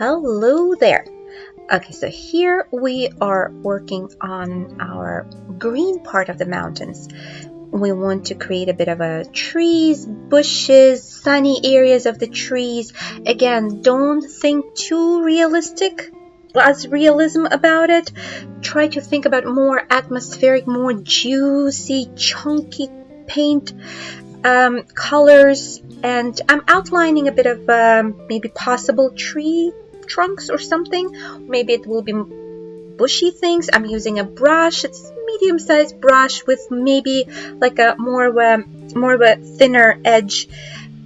Hello there. Okay, so here we are working on our green part of the mountains. We want to create a bit of a trees, bushes, sunny areas of the trees. Again, don't think too realistic as realism about it. Try to think about more atmospheric, more juicy, chunky paint colors, and I'm outlining a bit of maybe possible tree trunks or something. Maybe it will be bushy things. I'm using a brush. It's medium-sized brush with maybe like a more of a thinner edge.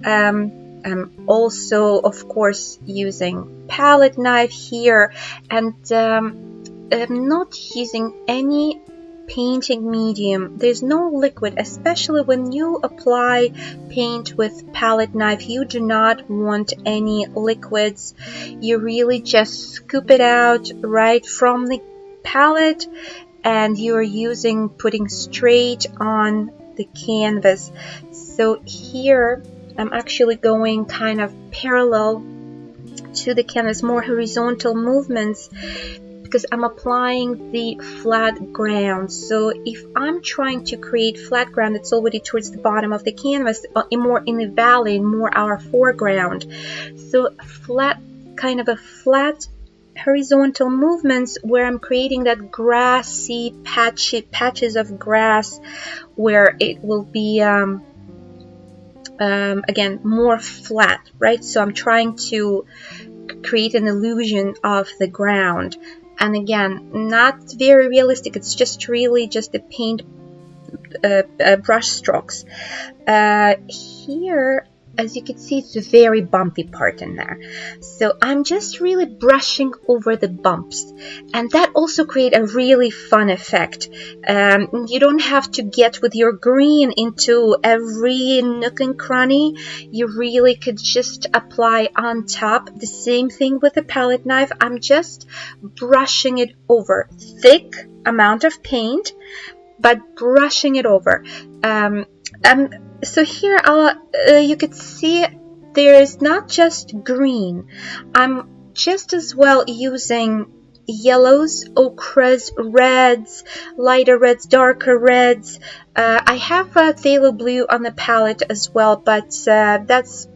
I'm also, of course, using palette knife here, and I'm not using any painting medium. There's no liquid, especially when you apply paint with palette knife. You do not want any liquids. You really just scoop it out right from the palette, and you're putting straight on the canvas. So here I'm actually going kind of parallel to the canvas, more horizontal movements, because I'm applying the flat ground. So if I'm trying to create flat ground that's already towards the bottom of the canvas, more in the valley, more our foreground. So kind of a flat horizontal movements where I'm creating that grassy patches of grass where it will be again more flat, right? So I'm trying to create an illusion of the ground. And again, not very realistic. It's just really just the paint brush strokes. Here, as you can see, it's a very bumpy part in there. So I'm just really brushing over the bumps. And that also creates a really fun effect. You don't have to get with your green into every nook and cranny. You really could just apply on top. The same thing with the palette knife. I'm just brushing it over. Thick amount of paint, but brushing it over. So here you could see there's not just green. I'm just as well using yellows, ochres, reds, lighter reds, darker reds. I have phthalo blue on the palette as well, but that's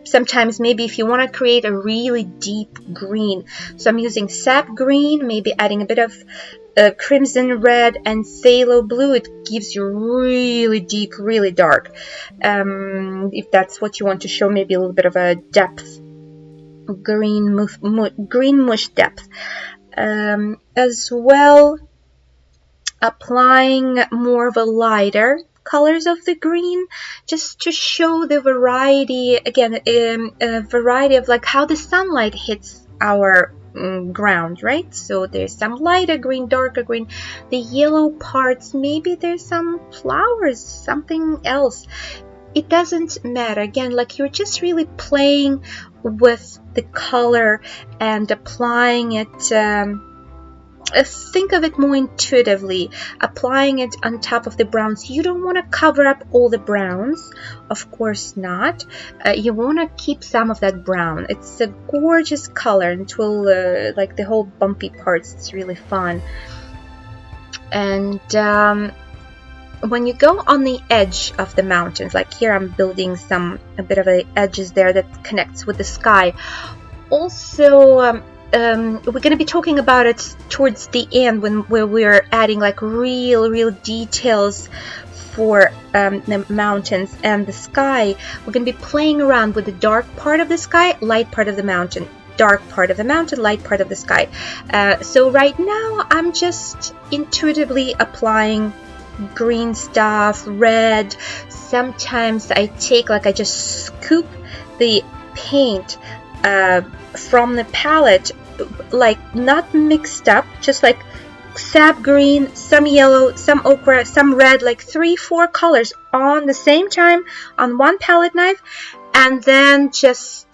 sometimes maybe if you want to create a really deep green. So I'm using sap green, maybe adding a bit of crimson red and phthalo blue. It gives you really deep, really dark. If that's what you want to show, maybe a little bit of a depth, green mush depth. As well, applying more of a lighter colors of the green, just to show the variety, again, a variety of like how the sunlight hits our ground, right? So there's some lighter green, darker green, the yellow parts, maybe there's some flowers, something else. It doesn't matter. Again, like you're just really playing with the color and applying it. Think of it more intuitively, applying it on top of the browns. You don't want to cover up all the browns, of course not. You want to keep some of that brown. It's a gorgeous color, and it will like the whole bumpy parts. It's really fun. And when you go on the edge of the mountains, like here I'm building a bit of edges there that connects with the sky. Also, we're going to be talking about it towards the end where we're adding like real details for the mountains and the sky. We're going to be playing around with the dark part of the sky, light part of the mountain, dark part of the mountain, light part of the sky. So right now I'm just intuitively applying green stuff, red. Sometimes I just scoop the paint from the palette, like not mixed up, just like sap green, some yellow, some ochre, some red, like 3-4 colors on the same time on one palette knife, and then just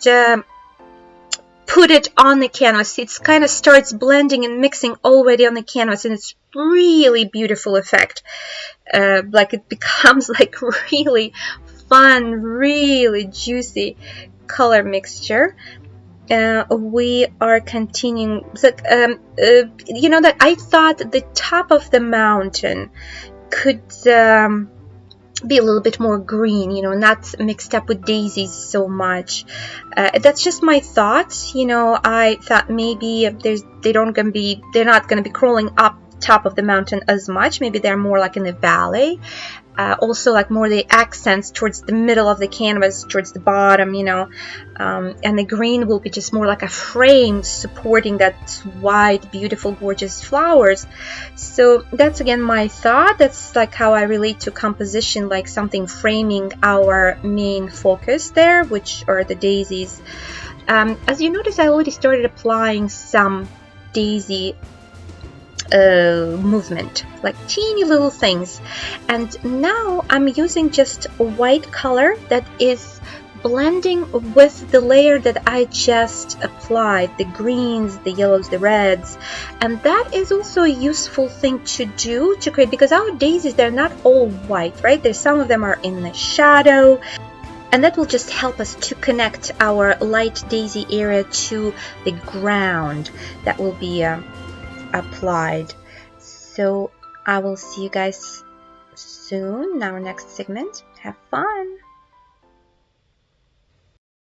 put it on the canvas. It kind of starts blending and mixing already on the canvas, and it's really beautiful effect. Like it becomes like really fun, really juicy color mixture. we are continuing. So, that I thought the top of the mountain could be a little bit more green, not mixed up with daisies so much. That's just my thoughts. I thought maybe they're not gonna be crawling up top of the mountain as much. Maybe they're more like in the valley. Also, like more the accents towards the middle of the canvas, towards the bottom, and the green will be just more like a frame supporting that white, beautiful, gorgeous flowers. So that's again my thought. That's like how I relate to composition, like something framing our main focus there, which are the daisies. As you notice, I already started applying some daisy movement, like teeny little things, and now I'm using just a white color that is blending with the layer that I just applied, the greens, the yellows, the reds. And that is also a useful thing to do to create, because our daisies, they're not all white, right? There's some of them are in the shadow, and that will just help us to connect our light daisy area to the ground that will be applied. So I will see you guys soon in our next segment. Have fun!